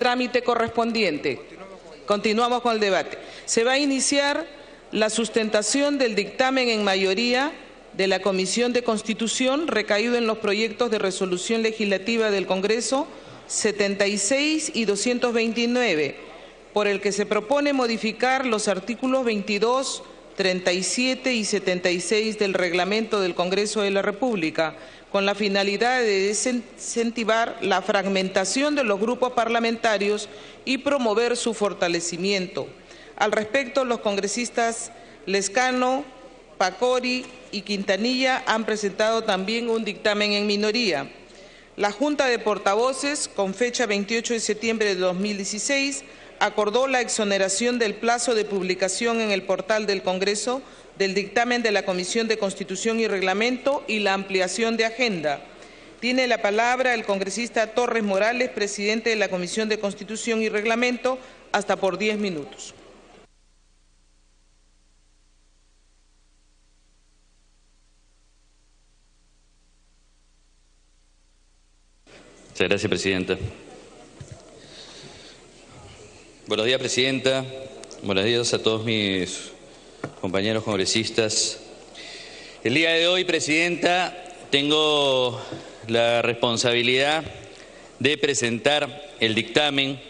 trámite correspondiente. Continuamos con el debate. Se va a iniciar la sustentación del dictamen en mayoría de la Comisión de Constitución recaído en los proyectos de resolución legislativa del Congreso 76 y 229, por el que se propone modificar los artículos 22, 37 y 76 del Reglamento del Congreso de la República, con la finalidad de desincentivar la fragmentación de los grupos parlamentarios y promover su fortalecimiento. Al respecto, los congresistas Lezcano, Pacori y Quintanilla han presentado también un dictamen en minoría. La Junta de Portavoces, con fecha 28 de septiembre de 2016, acordó la exoneración del plazo de publicación en el portal del Congreso del dictamen de la Comisión de Constitución y Reglamento y la ampliación de agenda. Tiene la palabra el congresista Torres Morales, presidente de la Comisión de Constitución y Reglamento, hasta por 10 minutos. Muchas gracias, presidenta. Buenos días, presidenta. Buenos días a todos mis compañeros congresistas. El día de hoy, presidenta, tengo la responsabilidad de presentar el dictamen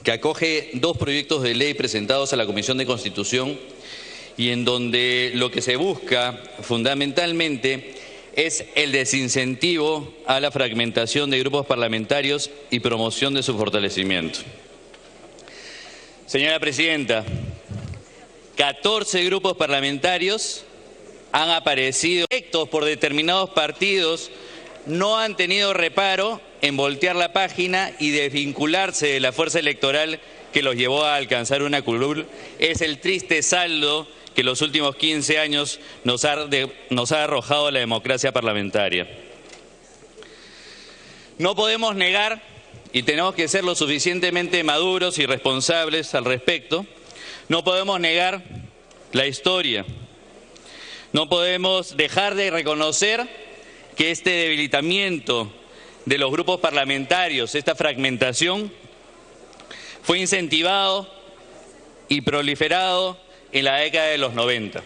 que acoge dos proyectos de ley presentados a la Comisión de Constitución y en donde lo que se busca fundamentalmente es el desincentivo a la fragmentación de grupos parlamentarios y promoción de su fortalecimiento. Señora presidenta, 14 grupos parlamentarios han aparecido electos por determinados partidos, no han tenido reparo en voltear la página y desvincularse de la fuerza electoral que los llevó a alcanzar una curul. Es el triste saldo que los últimos 15 años nos ha arrojado la democracia parlamentaria. No podemos negar, y tenemos que ser lo suficientemente maduros y responsables al respecto, no podemos negar la historia. No podemos dejar de reconocer que este debilitamiento de los grupos parlamentarios, esta fragmentación, fue incentivado y proliferado en la década de los 90.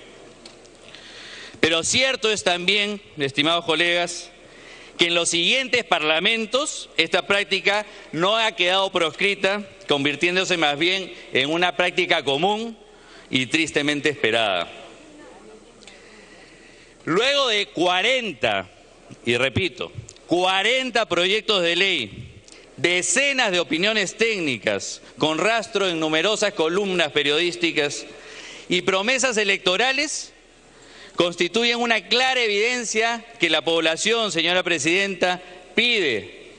Pero cierto es también, estimados colegas, que en los siguientes parlamentos esta práctica no ha quedado proscrita, convirtiéndose más bien en una práctica común y tristemente esperada. Luego de 40, y repito, 40 proyectos de ley, decenas de opiniones técnicas con rastro en numerosas columnas periodísticas y promesas electorales, constituyen una clara evidencia que la población, señora presidenta, pide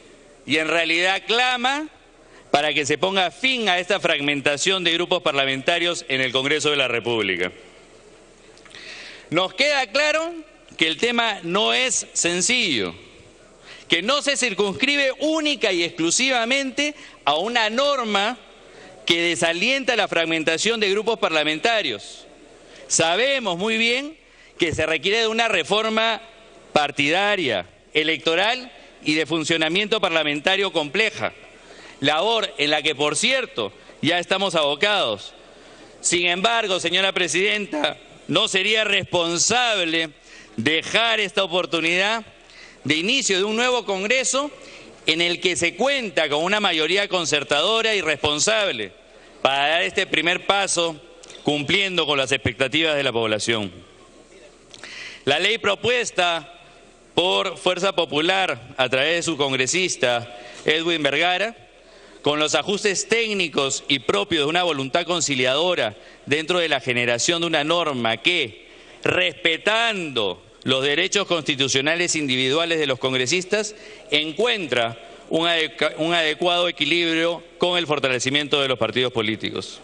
y en realidad clama para que se ponga fin a esta fragmentación de grupos parlamentarios en el Congreso de la República. Nos queda claro que el tema no es sencillo, que no se circunscribe única y exclusivamente a una norma que desalienta la fragmentación de grupos parlamentarios. Sabemos muy bien que se requiere de una reforma partidaria, electoral y de funcionamiento parlamentario compleja, labor en la que, por cierto, ya estamos abocados. Sin embargo, señora presidenta, no sería responsable dejar esta oportunidad de inicio de un nuevo Congreso en el que se cuenta con una mayoría concertadora y responsable para dar este primer paso cumpliendo con las expectativas de la población. La ley propuesta por Fuerza Popular a través de su congresista Edwin Vergara, con los ajustes técnicos y propios de una voluntad conciliadora dentro de la generación de una norma que, respetando los derechos constitucionales individuales de los congresistas, encuentra un adecuado equilibrio con el fortalecimiento de los partidos políticos.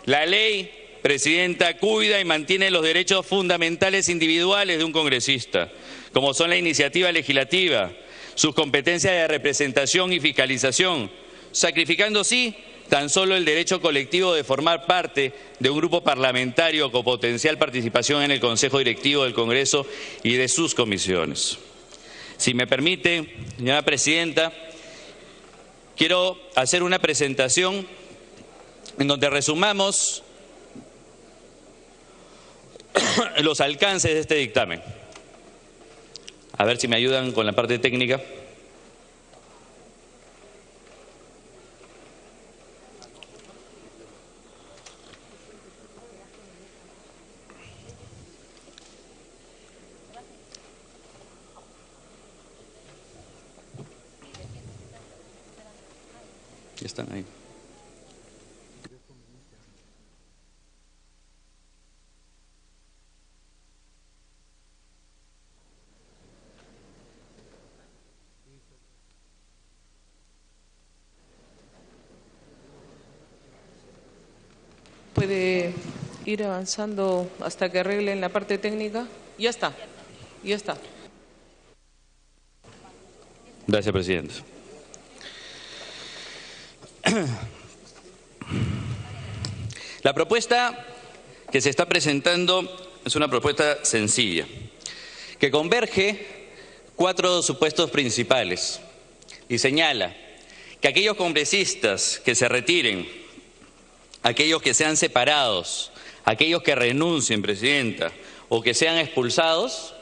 La ley, presidenta, cuida y mantiene los derechos fundamentales individuales de un congresista, como son la iniciativa legislativa, sus competencias de representación y fiscalización, sacrificando, sí, tan solo el derecho colectivo de formar parte de un grupo parlamentario con potencial participación en el Consejo Directivo del Congreso y de sus comisiones. Si me permite, señora presidenta, quiero hacer una presentación en donde resumamos los alcances de este dictamen. A ver si me ayudan con la parte técnica. Ya están ahí. ¿Puede ir avanzando hasta que arreglen la parte técnica? Ya está, ya está. Gracias, presidente. La propuesta que se está presentando es una propuesta sencilla, que converge 4 supuestos principales y señala que aquellos congresistas que se retiren, aquellos que sean separados, aquellos que renuncien, presidenta, o que sean expulsados,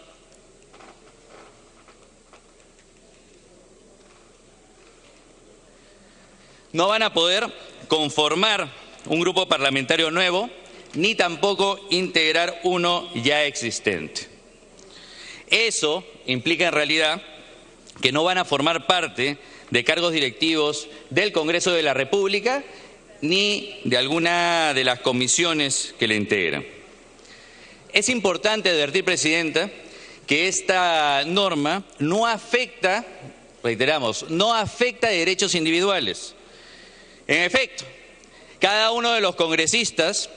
no van a poder conformar un grupo parlamentario nuevo, ni tampoco integrar uno ya existente. Eso implica en realidad que no van a formar parte de cargos directivos del Congreso de la República ni de alguna de las comisiones que le integran. Es importante advertir, presidenta, que esta norma no afecta, reiteramos, no afecta derechos individuales. En efecto, cada uno de los congresistas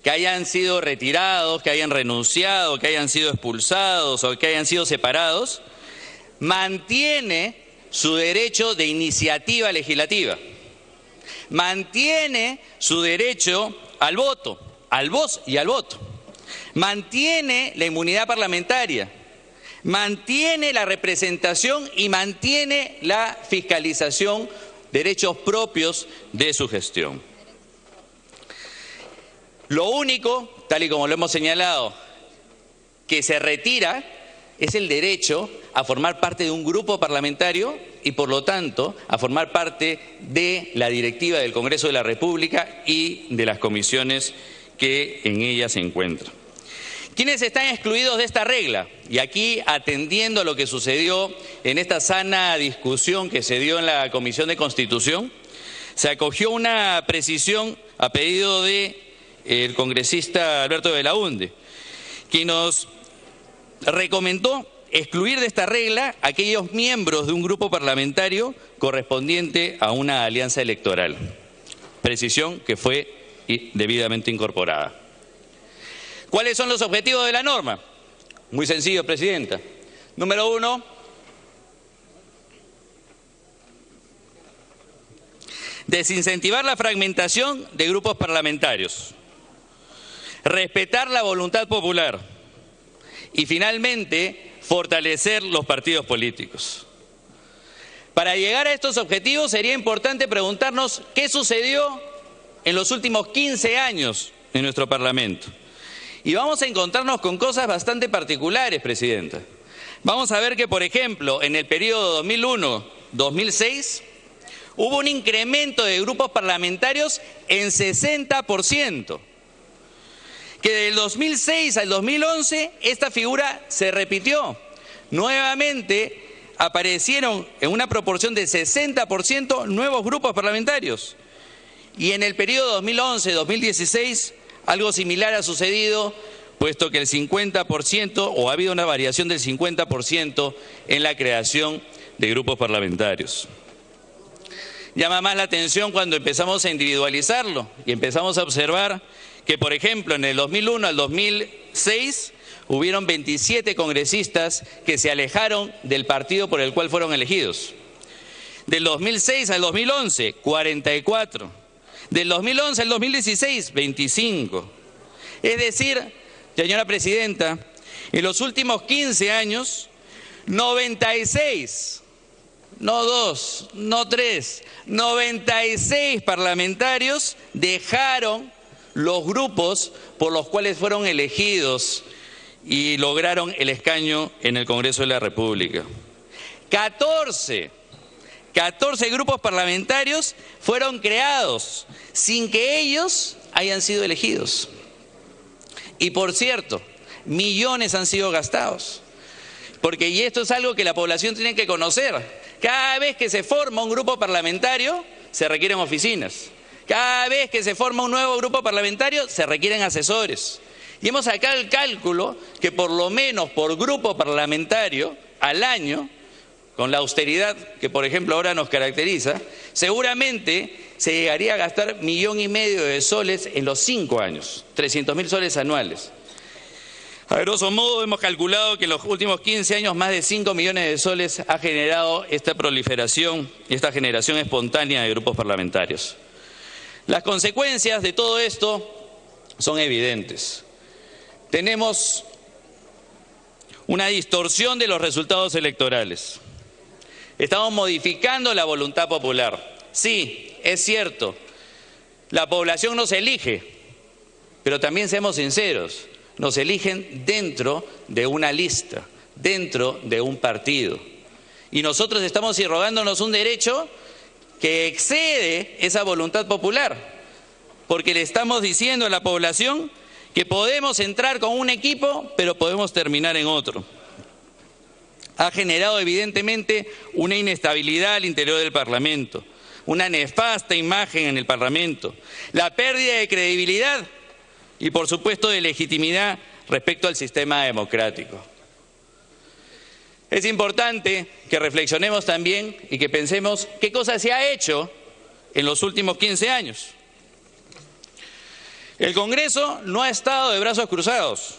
que hayan sido retirados, que hayan renunciado, que hayan sido expulsados o que hayan sido separados, mantiene su derecho de iniciativa legislativa, mantiene su derecho al voto, al voz y al voto, mantiene la inmunidad parlamentaria, mantiene la representación y mantiene la fiscalización, derechos propios de su gestión. Lo único, tal y como lo hemos señalado, que se retira es el derecho a formar parte de un grupo parlamentario y, por lo tanto, a formar parte de la directiva del Congreso de la República y de las comisiones que en ella se encuentran. ¿Quiénes están excluidos de esta regla? Y aquí, atendiendo a lo que sucedió en esta sana discusión que se dio en la Comisión de Constitución, se acogió una precisión a pedido del congresista Alberto Belaunde, quien nos recomendó excluir de esta regla a aquellos miembros de un grupo parlamentario correspondiente a una alianza electoral. Precisión que fue debidamente incorporada. ¿Cuáles son los objetivos de la norma? Muy sencillo, presidenta. Número 1, desincentivar la fragmentación de grupos parlamentarios, respetar la voluntad popular y, finalmente, fortalecer los partidos políticos. Para llegar a estos objetivos sería importante preguntarnos qué sucedió en los últimos 15 años en nuestro Parlamento. Y vamos a encontrarnos con cosas bastante particulares, presidenta. Vamos a ver que, por ejemplo, en el periodo 2001-2006 hubo un incremento de grupos parlamentarios en 60%. Que del 2006 al 2011 esta figura se repitió. Nuevamente aparecieron en una proporción de 60% nuevos grupos parlamentarios. Y en el periodo 2011-2016 algo similar ha sucedido, puesto que el 50% o ha habido una variación del 50% en la creación de grupos parlamentarios. Llama más la atención cuando empezamos a individualizarlo y empezamos a observar que, por ejemplo, en el 2001 al 2006 hubieron 27 congresistas que se alejaron del partido por el cual fueron elegidos. Del 2006 al 2011, 44. Del 2011 al 2016, 25. Es decir, señora presidenta, en los últimos 15 años, 96 no 2, no 3, 96 parlamentarios dejaron los grupos por los cuales fueron elegidos y lograron el escaño en el Congreso de la República. 14 grupos parlamentarios fueron creados sin que ellos hayan sido elegidos. Y por cierto, millones han sido gastados. Porque, y esto es algo que la población tiene que conocer, cada vez que se forma un grupo parlamentario, se requieren oficinas. Cada vez que se forma un nuevo grupo parlamentario, se requieren asesores. Y hemos sacado el cálculo que por lo menos por grupo parlamentario al año, con la austeridad que por ejemplo ahora nos caracteriza, seguramente se llegaría a gastar 1,5 millones de soles en los 5 años, 300.000 soles anuales. A grosso modo hemos calculado que en los últimos 15 años más de 5 millones de soles ha generado esta proliferación y esta generación espontánea de grupos parlamentarios. Las consecuencias de todo esto son evidentes. Tenemos una distorsión de los resultados electorales. Estamos modificando la voluntad popular. Sí, es cierto, la población nos elige, pero también seamos sinceros, nos eligen dentro de una lista, dentro de un partido. Y nosotros estamos irrogándonos un derecho que excede esa voluntad popular, porque le estamos diciendo a la población que podemos entrar con un equipo, pero podemos terminar en otro. Ha generado evidentemente una inestabilidad al interior del Parlamento, una nefasta imagen en el Parlamento, la pérdida de credibilidad y por supuesto de legitimidad respecto al sistema democrático. Es importante que reflexionemos también y que pensemos qué cosa se ha hecho en los últimos 15 años. El Congreso no ha estado de brazos cruzados.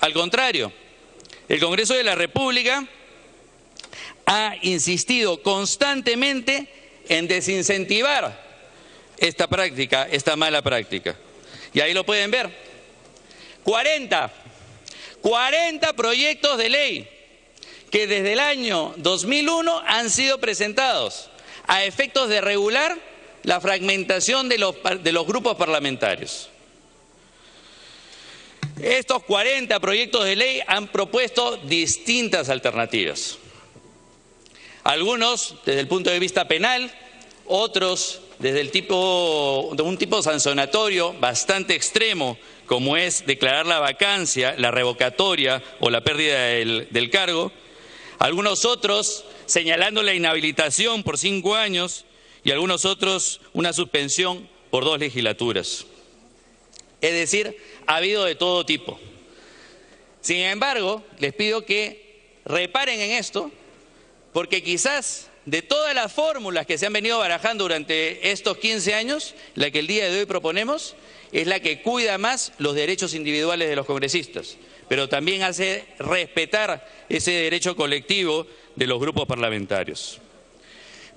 Al contrario, el Congreso de la República ha insistido constantemente en desincentivar esta práctica, esta mala práctica. Y ahí lo pueden ver. 40 proyectos de ley que desde el año 2001 han sido presentados a efectos de regular la fragmentación de los grupos parlamentarios. Estos 40 proyectos de ley han propuesto distintas alternativas. Algunos desde el punto de vista penal, otros desde un tipo sancionatorio bastante extremo, como es declarar la vacancia, la revocatoria o la pérdida del cargo. Algunos otros señalando la inhabilitación por 5 años y algunos otros una suspensión por 2 legislaturas. Es decir, ha habido de todo tipo. Sin embargo, les pido que reparen en esto, porque quizás de todas las fórmulas que se han venido barajando durante estos 15 años, la que el día de hoy proponemos es la que cuida más los derechos individuales de los congresistas, pero también hace respetar ese derecho colectivo de los grupos parlamentarios.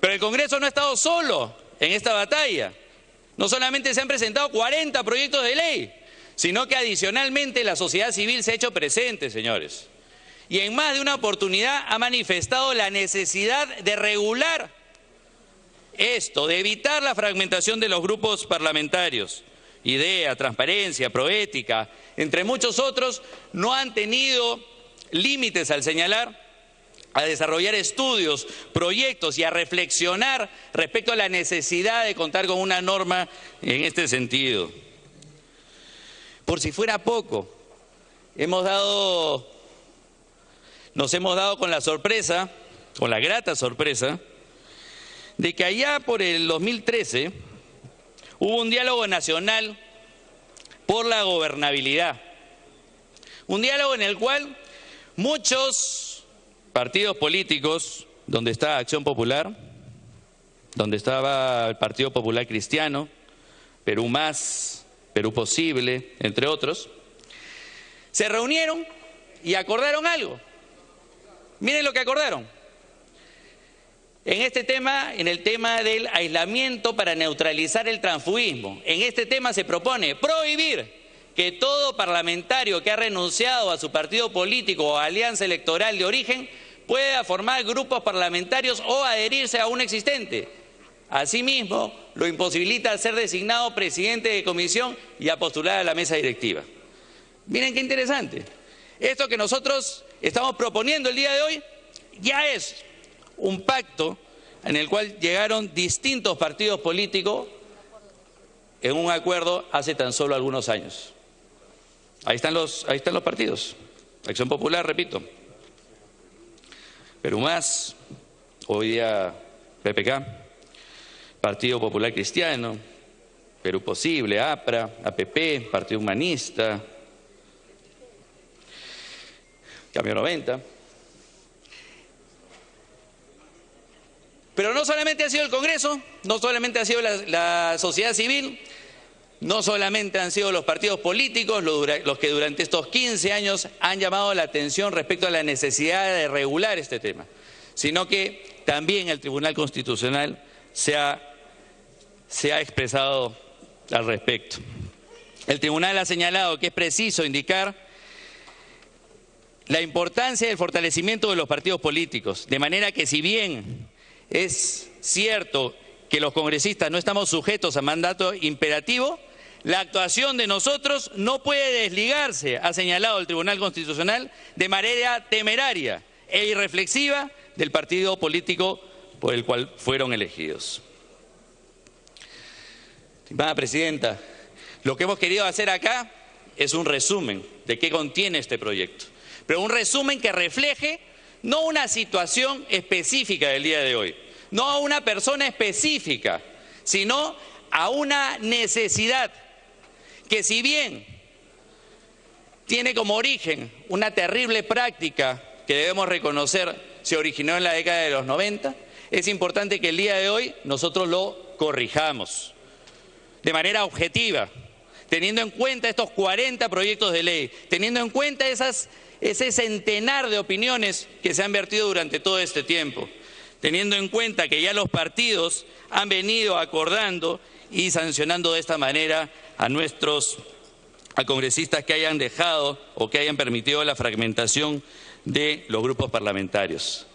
Pero el Congreso no ha estado solo en esta batalla. No solamente se han presentado 40 proyectos de ley, sino que adicionalmente la sociedad civil se ha hecho presente, señores. Y en más de una oportunidad ha manifestado la necesidad de regular esto, de evitar la fragmentación de los grupos parlamentarios. IDEA, Transparencia, Proética, entre muchos otros, no han tenido límites al señalar, a desarrollar estudios, proyectos y a reflexionar respecto a la necesidad de contar con una norma en este sentido. Por si fuera poco, nos hemos dado con la sorpresa, con la grata sorpresa, de que allá por el 2013 hubo un diálogo nacional por la gobernabilidad. Un diálogo en el cual muchos partidos políticos, donde está Acción Popular, donde estaba el Partido Popular Cristiano, Perú Más, Perú Posible, entre otros, se reunieron y acordaron algo. Miren lo que acordaron. En este tema, en el tema del aislamiento para neutralizar el transfugismo, en este tema se propone prohibir que todo parlamentario que ha renunciado a su partido político o alianza electoral de origen pueda formar grupos parlamentarios o adherirse a uno existente. Asimismo, lo imposibilita a ser designado presidente de comisión y a postular a la mesa directiva. Miren qué interesante. Esto que nosotros estamos proponiendo el día de hoy ya es un pacto en el cual llegaron distintos partidos políticos en un acuerdo hace tan solo algunos años. Ahí están los partidos. Acción Popular, repito. Perú Más, hoy día PPK, Partido Popular Cristiano, Perú Posible, APRA, APP, Partido Humanista, Cambio 90. Pero no solamente ha sido el Congreso, no solamente ha sido la sociedad civil, no solamente han sido los partidos políticos los que durante estos 15 años han llamado la atención respecto a la necesidad de regular este tema, sino que también el Tribunal Constitucional se ha expresado al respecto. El Tribunal ha señalado que es preciso indicar la importancia del fortalecimiento de los partidos políticos, de manera que si bien es cierto que los congresistas no estamos sujetos a mandato imperativo, la actuación de nosotros no puede desligarse, ha señalado el Tribunal Constitucional, de manera temeraria e irreflexiva del partido político por el cual fueron elegidos. Estimada Presidenta, lo que hemos querido hacer acá es un resumen de qué contiene este proyecto, pero un resumen que refleje no una situación específica del día de hoy, no a una persona específica, sino a una necesidad que, si bien tiene como origen una terrible práctica que debemos reconocer se originó en la década de los 90, es importante que el día de hoy nosotros lo corrijamos de manera objetiva, teniendo en cuenta estos 40 proyectos de ley, teniendo en cuenta ese centenar de opiniones que se han vertido durante todo este tiempo, teniendo en cuenta que ya los partidos han venido acordando y sancionando de esta manera a congresistas que hayan dejado o que hayan permitido la fragmentación de los grupos parlamentarios.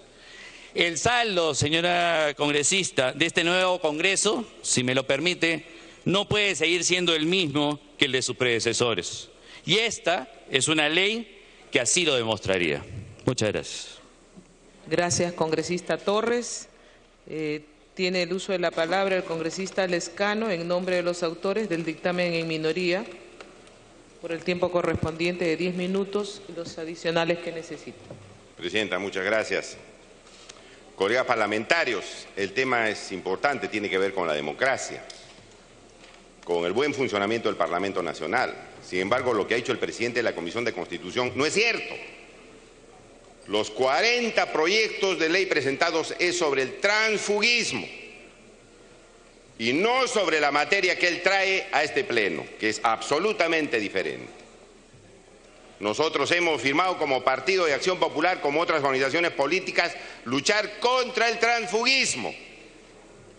El saldo, señora congresista, de este nuevo Congreso, si me lo permite, no puede seguir siendo el mismo que el de sus predecesores. Y esta es una ley que así lo demostraría. Muchas gracias. Gracias, congresista Torres. Tiene el uso de la palabra el congresista Lescano en nombre de los autores del dictamen en minoría por el tiempo correspondiente de 10 minutos y los adicionales que necesita. Presidenta, muchas gracias. Colegas parlamentarios, el tema es importante, tiene que ver con la democracia, con el buen funcionamiento del Parlamento Nacional. Sin embargo, lo que ha dicho el presidente de la Comisión de Constitución no es cierto. Los 40 proyectos de ley presentados es sobre el transfugismo y no sobre la materia que él trae a este pleno, que es absolutamente diferente. Nosotros hemos firmado como Partido de Acción Popular, como otras organizaciones políticas, luchar contra el transfugismo.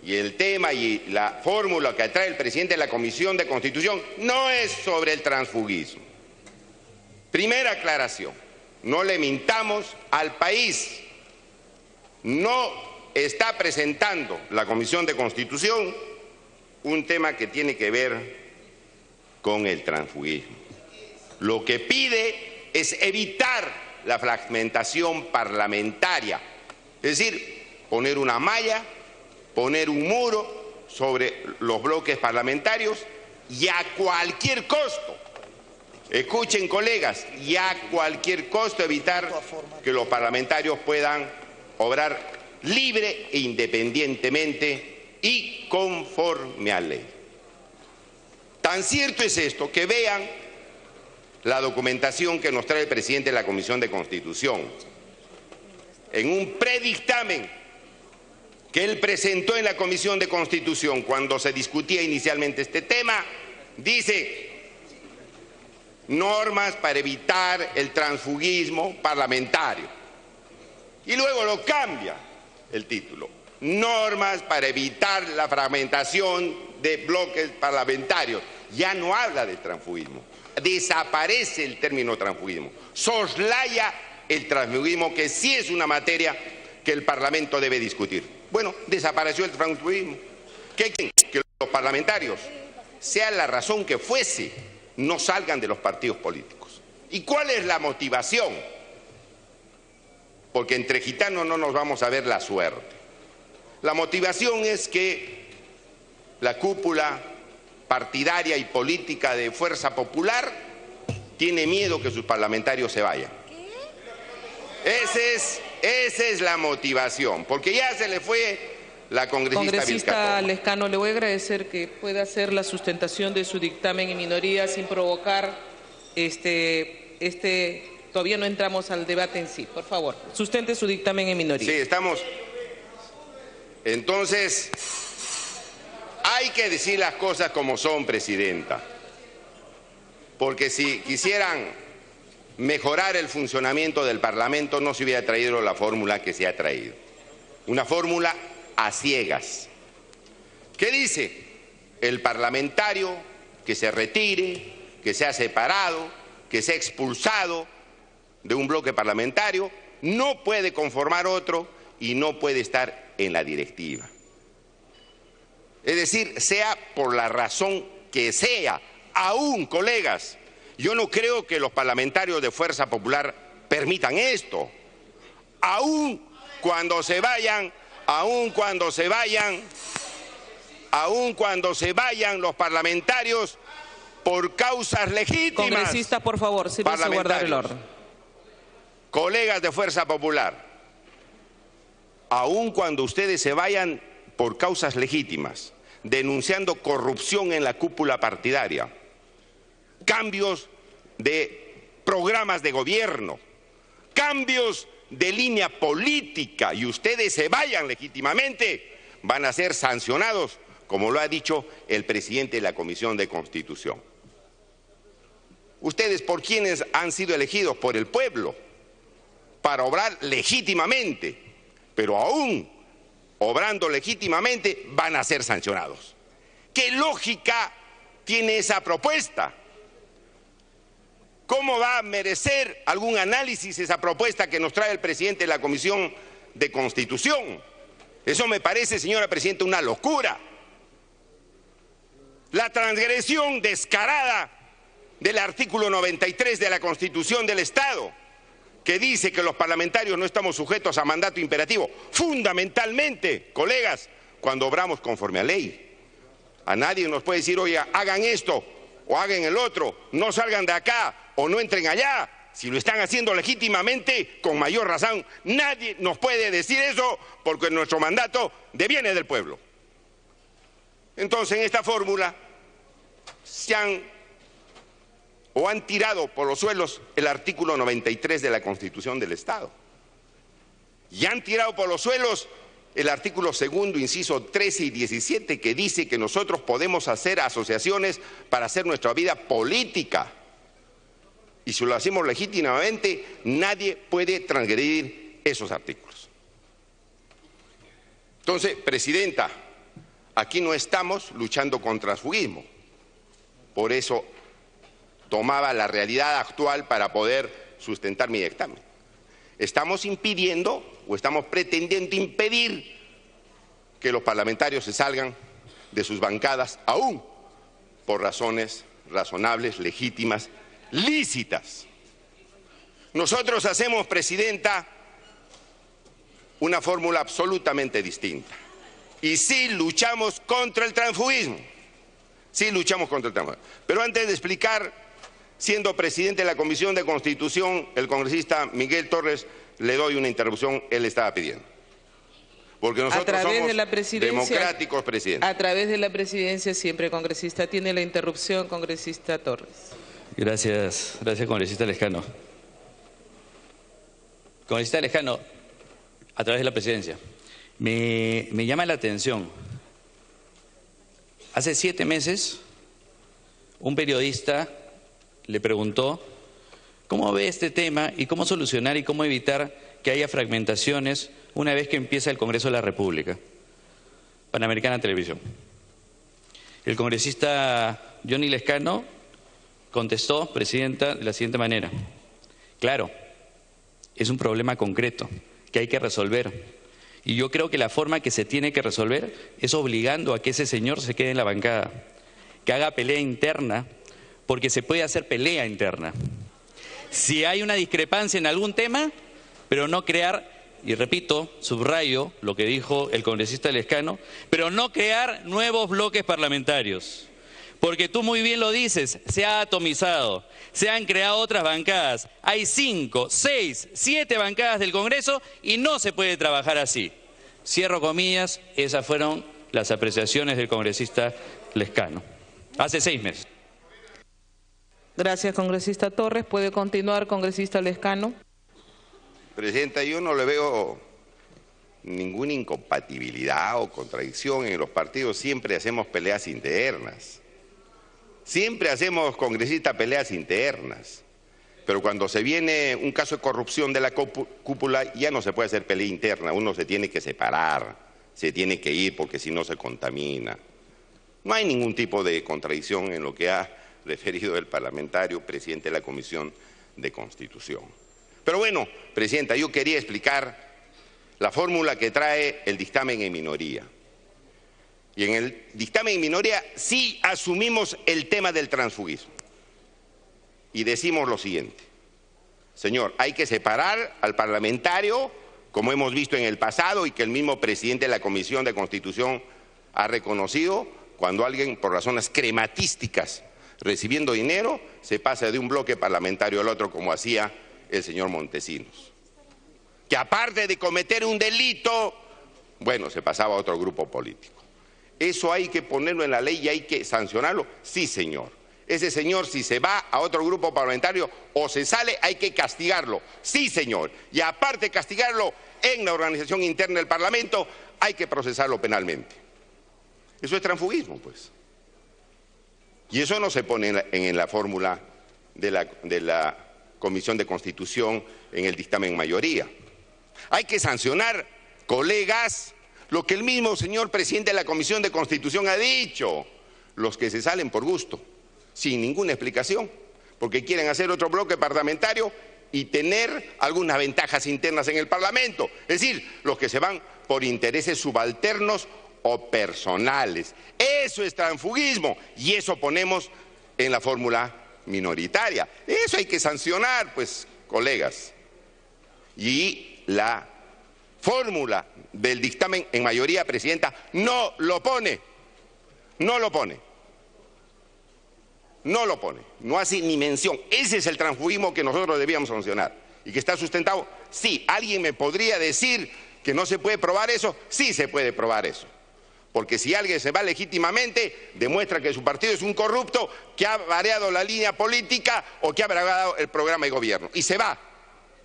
Y el tema y la fórmula que trae el presidente de la Comisión de Constitución no es sobre el transfugismo. Primera aclaración, no le mintamos al país. No está presentando la Comisión de Constitución un tema que tiene que ver con el transfugismo. Lo que pide es evitar la fragmentación parlamentaria, es decir, poner una malla, poner un muro sobre los bloques parlamentarios y a cualquier costo, escuchen colegas, y a cualquier costo evitar que los parlamentarios puedan obrar libre e independientemente y conforme a ley. Tan cierto es esto que vean la documentación que nos trae el presidente de la Comisión de Constitución. En un predictamen que él presentó en la Comisión de Constitución cuando se discutía inicialmente este tema, dice: normas para evitar el transfugismo parlamentario. Y luego lo cambia el título: normas para evitar la fragmentación de bloques parlamentarios. Ya no habla del transfugismo, desaparece el término transfugismo, soslaya el transfugismo, que sí es una materia que el Parlamento debe discutir. Bueno, desapareció el transfugismo. ¿Qué quieren? Que los parlamentarios, sea la razón que fuese, no salgan de los partidos políticos. ¿Y cuál es la motivación? Porque entre gitanos no nos vamos a ver la suerte. La motivación es que la cúpula partidaria y política de Fuerza Popular tiene miedo que sus parlamentarios se vayan. Esa es la motivación, porque ya se le fue la congresista Lescano, le voy a agradecer que pueda hacer la sustentación de su dictamen en minoría sin provocar todavía no entramos al debate en sí. Por favor, sustente su dictamen en minoría. Sí, estamos. Entonces, hay que decir las cosas como son, Presidenta, porque si quisieran mejorar el funcionamiento del Parlamento no se hubiera traído la fórmula que se ha traído. Una fórmula a ciegas. ¿Qué dice? El parlamentario que se retire, que sea separado, que sea expulsado de un bloque parlamentario, no puede conformar otro y no puede estar en la directiva. Es decir, sea por la razón que sea, aún, colegas, yo no creo que los parlamentarios de Fuerza Popular permitan esto. Aún cuando se vayan los parlamentarios por causas legítimas. Congresista, por favor, sírvase a guardar el orden. Colegas de Fuerza Popular, aún cuando ustedes se vayan por causas legítimas, denunciando corrupción en la cúpula partidaria, cambios de programas de gobierno, cambios de línea política, y ustedes se vayan legítimamente, van a ser sancionados, como lo ha dicho el presidente de la Comisión de Constitución. Ustedes, ¿por quiénes han sido elegidos? Por el pueblo, para obrar legítimamente, pero aún obrando legítimamente van a ser sancionados. ¿Qué lógica tiene esa propuesta? ¿Cómo va a merecer algún análisis esa propuesta que nos trae el presidente de la Comisión de Constitución? Eso me parece, señora Presidenta, una locura. La transgresión descarada del artículo 93 de la Constitución del Estado, que dice que los parlamentarios no estamos sujetos a mandato imperativo, fundamentalmente, colegas, cuando obramos conforme a ley. A nadie nos puede decir, oye, hagan esto o hagan el otro, no salgan de acá o no entren allá. Si lo están haciendo legítimamente, con mayor razón, nadie nos puede decir eso porque nuestro mandato deviene del pueblo. Entonces, en esta fórmula han tirado por los suelos el artículo 93 de la Constitución del Estado. Y han tirado por los suelos el artículo 2º, inciso 13 y 17, que dice que nosotros podemos hacer asociaciones para hacer nuestra vida política. Y si lo hacemos legítimamente, nadie puede transgredir esos artículos. Entonces, Presidenta, aquí no estamos luchando contra el transfugismo. Por eso tomaba la realidad actual para poder sustentar mi dictamen. Estamos impidiendo o estamos pretendiendo impedir que los parlamentarios se salgan de sus bancadas, aún por razones razonables, legítimas, lícitas. Nosotros hacemos, Presidenta, una fórmula absolutamente distinta. Y sí luchamos contra el transfugismo. Sí luchamos contra el transfugismo. Pero antes de explicar, siendo presidente de la Comisión de Constitución, el congresista Miguel Torres, le doy una interrupción, él estaba pidiendo. Porque nosotros somos democráticos, Presidente. A través de la presidencia siempre, congresista. Tiene la interrupción, congresista Torres. Gracias, congresista Lescano. Congresista Lescano, a través de la presidencia, me llama la atención. Hace 7 meses, un periodista le preguntó cómo ve este tema y cómo solucionar y cómo evitar que haya fragmentaciones una vez que empieza el Congreso de la República. Panamericana Televisión. El congresista Johnny Lescano contestó, Presidenta, de la siguiente manera. Claro, es un problema concreto que hay que resolver. Y yo creo que la forma que se tiene que resolver es obligando a que ese señor se quede en la bancada, que haga pelea interna, porque se puede hacer pelea interna. Si hay una discrepancia en algún tema, pero no crear, y repito, subrayo lo que dijo el congresista Lescano, pero no crear nuevos bloques parlamentarios. Porque tú muy bien lo dices, se ha atomizado, se han creado otras bancadas. Hay 5, 6, 7 bancadas del Congreso y no se puede trabajar así. Cierro comillas, esas fueron las apreciaciones del congresista Lescano, hace 6 meses. Gracias, congresista Torres. Puede continuar, congresista Lescano. Presidenta, yo no le veo ninguna incompatibilidad o contradicción en los partidos. Siempre hacemos peleas internas. Siempre hacemos, congresistas, peleas internas. Pero cuando se viene un caso de corrupción de la cúpula, ya no se puede hacer pelea interna. Uno se tiene que separar, se tiene que ir porque si no se contamina. No hay ningún tipo de contradicción en lo que ha referido el parlamentario presidente de la Comisión de Constitución. Pero bueno, presidenta, yo quería explicar la fórmula que trae el dictamen en minoría. Y en el dictamen en minoría sí asumimos el tema del transfugismo. Y decimos lo siguiente: señor, hay que separar al parlamentario, como hemos visto en el pasado y que el mismo presidente de la Comisión de Constitución ha reconocido, cuando alguien por razones crematísticas recibiendo dinero se pasa de un bloque parlamentario al otro, como hacía el señor Montesinos, que aparte de cometer un delito, bueno, se pasaba a otro grupo político. ¿Eso hay que ponerlo en la ley y hay que sancionarlo? Sí, señor. Ese señor, si se va a otro grupo parlamentario o se sale, hay que castigarlo. Sí, señor. Y aparte de castigarlo en la organización interna del Parlamento, hay que procesarlo penalmente. Eso es transfugismo, pues. Y eso no se pone en la fórmula de la Comisión de Constitución en el dictamen mayoría. Hay que sancionar, colegas, lo que el mismo señor presidente de la Comisión de Constitución ha dicho: los que se salen por gusto, sin ninguna explicación, porque quieren hacer otro bloque parlamentario y tener algunas ventajas internas en el Parlamento. Es decir, los que se van por intereses subalternos o personales. Eso es transfugismo y eso ponemos en la fórmula minoritaria. Eso hay que sancionar, pues, colegas. Y la fórmula del dictamen en mayoría, presidenta, no lo pone. No lo pone. No lo pone. No hace ni mención. Ese es el transfugismo que nosotros debíamos sancionar y que está sustentado. Sí, ¿alguien me podría decir que no se puede probar eso? Sí se puede probar eso. Porque si alguien se va legítimamente, demuestra que su partido es un corrupto que ha variado la línea política o que ha variado el programa de gobierno. Y se va.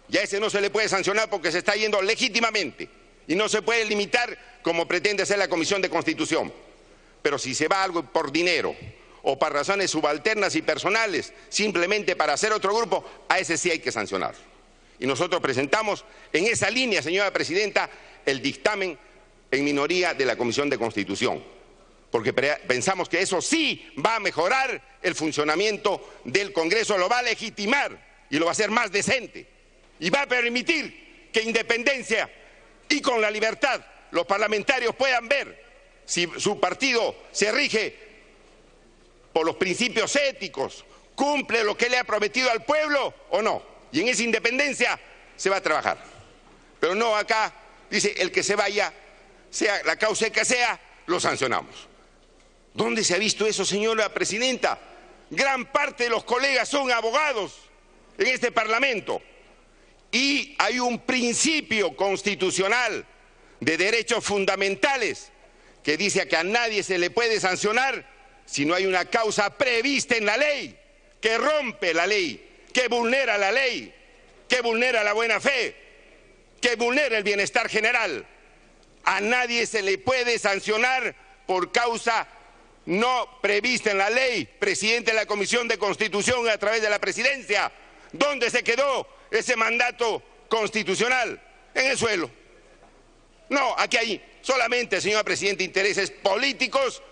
Y a ese no se le puede sancionar porque se está yendo legítimamente. Y no se puede limitar como pretende hacer la Comisión de Constitución. Pero si se va algo por dinero o por razones subalternas y personales, simplemente para hacer otro grupo, a ese sí hay que sancionar. Y nosotros presentamos en esa línea, señora presidenta, el dictamen en minoría de la Comisión de Constitución, porque pensamos que eso sí va a mejorar el funcionamiento del Congreso, lo va a legitimar y lo va a hacer más decente y va a permitir que independencia y con la libertad los parlamentarios puedan ver si su partido se rige por los principios éticos, cumple lo que le ha prometido al pueblo o no, y en esa independencia se va a trabajar. Pero no acá, dice, el que se vaya, sea la causa que sea, lo sancionamos. ¿Dónde se ha visto eso, señora presidenta? Gran parte de los colegas son abogados en este Parlamento y hay un principio constitucional de derechos fundamentales que dice que a nadie se le puede sancionar si no hay una causa prevista en la ley, que rompe la ley, que vulnera la ley, que vulnera la buena fe, que vulnera el bienestar general. A nadie se le puede sancionar por causa no prevista en la ley. Presidente de la Comisión de Constitución a través de la presidencia, ¿dónde se quedó ese mandato constitucional? En el suelo. No, aquí hay solamente, señora presidenta, intereses políticos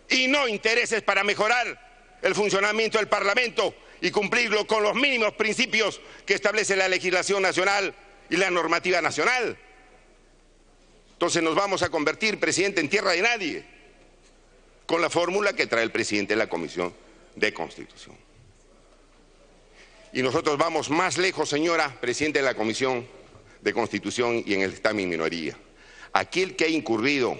y no intereses para mejorar el funcionamiento del Parlamento y cumplirlo con los mínimos principios que establece la legislación nacional y la normativa nacional. Entonces nos vamos a convertir, presidente, en tierra de nadie, con la fórmula que trae el presidente de la Comisión de Constitución. Y nosotros vamos más lejos, señora presidenta de la Comisión de Constitución y en el dictamen en minoría. Aquel que ha incurrido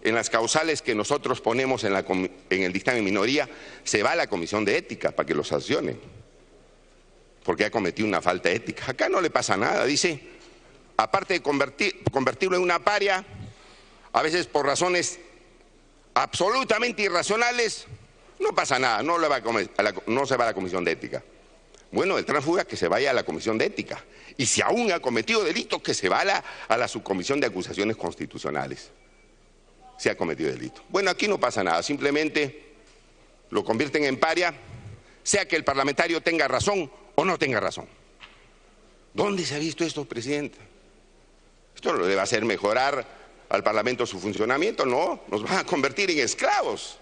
en las causales que nosotros ponemos en el dictamen en minoría, se va a la Comisión de Ética para que lo sancionen, porque ha cometido una falta ética. Acá no le pasa nada, dice, aparte de convertirlo en una paria, a veces por razones absolutamente irracionales, no pasa nada, no se va a la Comisión de Ética. Bueno, el tránsfuga que se vaya a la Comisión de Ética, y si aún ha cometido delitos, que se vaya a la Subcomisión de Acusaciones Constitucionales, si ha cometido delito. Bueno, aquí no pasa nada, simplemente lo convierten en paria, sea que el parlamentario tenga razón o no tenga razón. ¿Dónde se ha visto esto, presidenta? ¿Esto lo debe hacer mejorar al Parlamento su funcionamiento? No, nos van a convertir en esclavos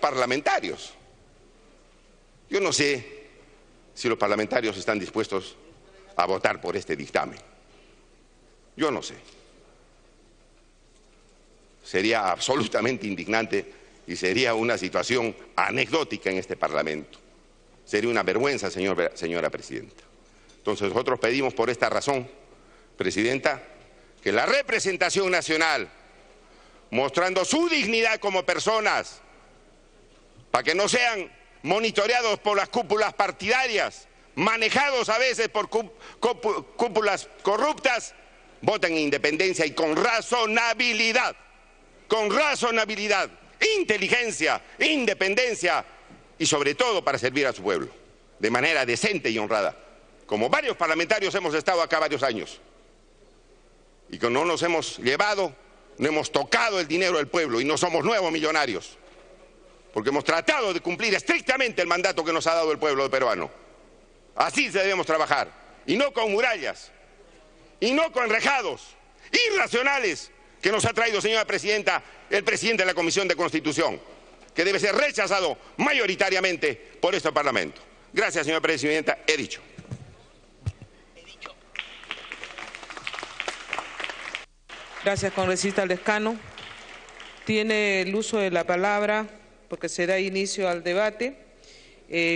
parlamentarios. Yo no sé si los parlamentarios están dispuestos a votar por este dictamen. Yo no sé. Sería absolutamente indignante y sería una situación anecdótica en este Parlamento. Sería una vergüenza, señora presidenta. Entonces nosotros pedimos por esta razón, presidenta, que la representación nacional, mostrando su dignidad como personas, para que no sean monitoreados por las cúpulas partidarias, manejados a veces por cúpulas corruptas, voten en independencia y con razonabilidad, inteligencia, independencia y sobre todo para servir a su pueblo, de manera decente y honrada, como varios parlamentarios hemos estado acá varios años y que no nos hemos llevado, no hemos tocado el dinero del pueblo y no somos nuevos millonarios, porque hemos tratado de cumplir estrictamente el mandato que nos ha dado el pueblo peruano. Así debemos trabajar, y no con murallas, y no con enrejados irracionales que nos ha traído, señora presidenta, el presidente de la Comisión de Constitución, que debe ser rechazado mayoritariamente por este Parlamento. Gracias, señora presidenta, he dicho. Gracias, congresista Lescano. Tiene el uso de la palabra, porque se da inicio al debate,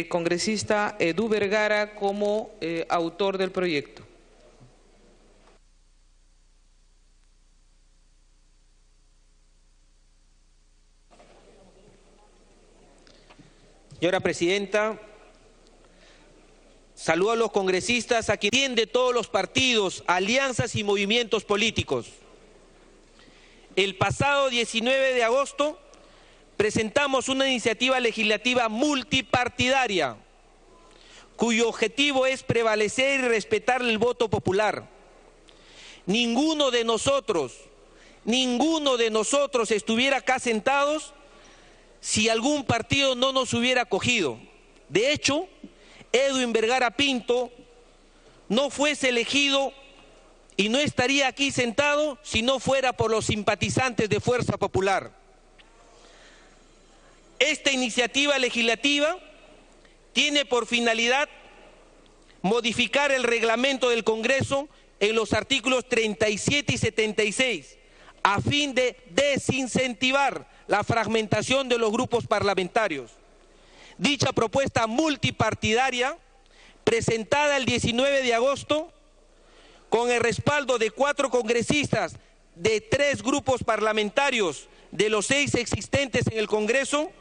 congresista Edu Vergara como autor del proyecto. Señora presidenta, saludo a los congresistas, a quien de todos los partidos, alianzas y movimientos políticos. El pasado 19 de agosto presentamos una iniciativa legislativa multipartidaria cuyo objetivo es prevalecer y respetar el voto popular. Ninguno de nosotros estuviera acá sentados si algún partido no nos hubiera acogido. De hecho, Edwin Vergara Pinto no fuese elegido y no estaría aquí sentado si no fuera por los simpatizantes de Fuerza Popular. Esta iniciativa legislativa tiene por finalidad modificar el reglamento del Congreso en los artículos 37 y 76, a fin de desincentivar la fragmentación de los grupos parlamentarios. Dicha propuesta multipartidaria, presentada el 19 de agosto, con el respaldo de 4 congresistas de 3 grupos parlamentarios de los 6 existentes en el Congreso,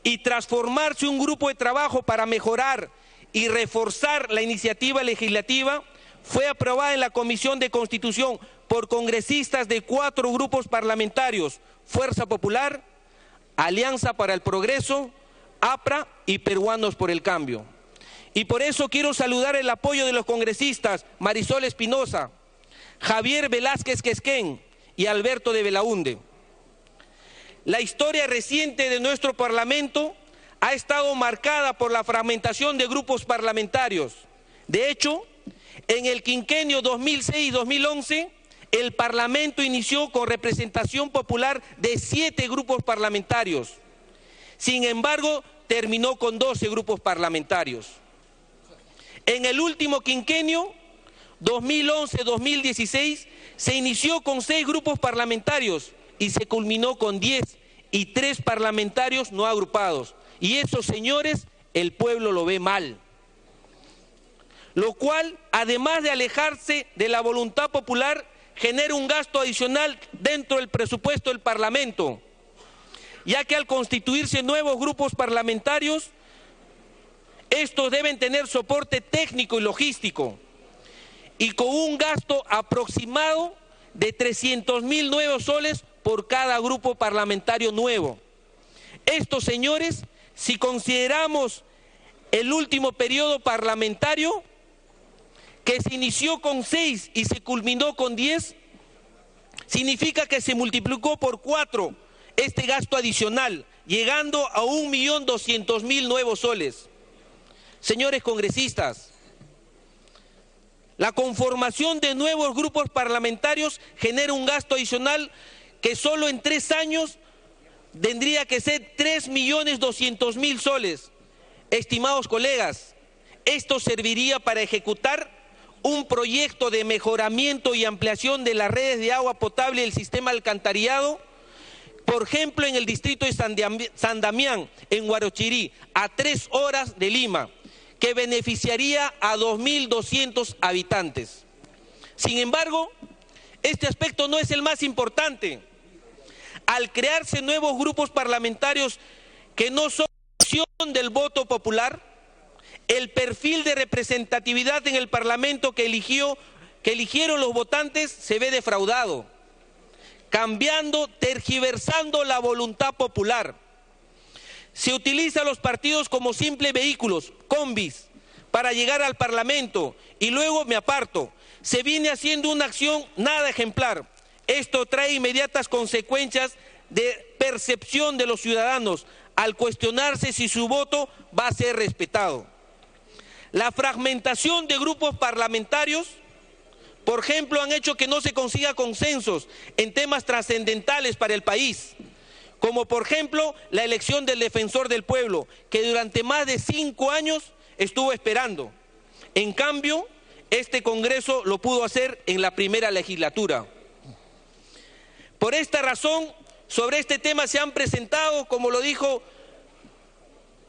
y transformarse un grupo de trabajo para mejorar y reforzar la iniciativa legislativa, fue aprobada en la Comisión de Constitución por congresistas de 4 grupos parlamentarios: Fuerza Popular, Alianza para el Progreso, APRA y Peruanos por el Cambio. Y por eso quiero saludar el apoyo de los congresistas Marisol Espinosa, Javier Velázquez Quesquén y Alberto de Belaúnde. La historia reciente de nuestro Parlamento ha estado marcada por la fragmentación de grupos parlamentarios. De hecho, en el quinquenio 2006-2011, el Parlamento inició con representación popular de 7 grupos parlamentarios. Sin embargo, terminó con 12 grupos parlamentarios. En el último quinquenio, 2011-2016, se inició con 6 grupos parlamentarios y se culminó con 10 y 3 parlamentarios no agrupados. Y eso, señores, el pueblo lo ve mal. Lo cual, además de alejarse de la voluntad popular, genera un gasto adicional dentro del presupuesto del Parlamento, ya que al constituirse nuevos grupos parlamentarios, estos deben tener soporte técnico y logístico, y con un gasto aproximado de 300.000 nuevos soles por cada grupo parlamentario nuevo. Estos, señores, si consideramos el último periodo parlamentario, que se inició con 6 y se culminó con 10, significa que se multiplicó por 4 este gasto adicional, llegando a 1.200.000 nuevos soles. Señores congresistas, la conformación de nuevos grupos parlamentarios genera un gasto adicional que solo en 3 años tendría que ser 3.200.000 soles. Estimados colegas, esto serviría para ejecutar un proyecto de mejoramiento y ampliación de las redes de agua potable y el sistema alcantarillado, por ejemplo, en el distrito de San Damián, en Huarochirí, a 3 horas de Lima, que beneficiaría a 2.200 habitantes. Sin embargo, este aspecto no es el más importante. Al crearse nuevos grupos parlamentarios que no son opción del voto popular, el perfil de representatividad en el Parlamento que eligieron los votantes se ve defraudado, cambiando, tergiversando la voluntad popular. Se utiliza a los partidos como simples vehículos, combis, para llegar al Parlamento y luego me aparto. Se viene haciendo una acción nada ejemplar. Esto trae inmediatas consecuencias de percepción de los ciudadanos al cuestionarse si su voto va a ser respetado. La fragmentación de grupos parlamentarios, por ejemplo, han hecho que no se consiga consensos en temas trascendentales para el país, como por ejemplo la elección del defensor del pueblo, que durante más de 5 años estuvo esperando. En cambio, este Congreso lo pudo hacer en la primera legislatura. Por esta razón, sobre este tema se han presentado, como lo dijo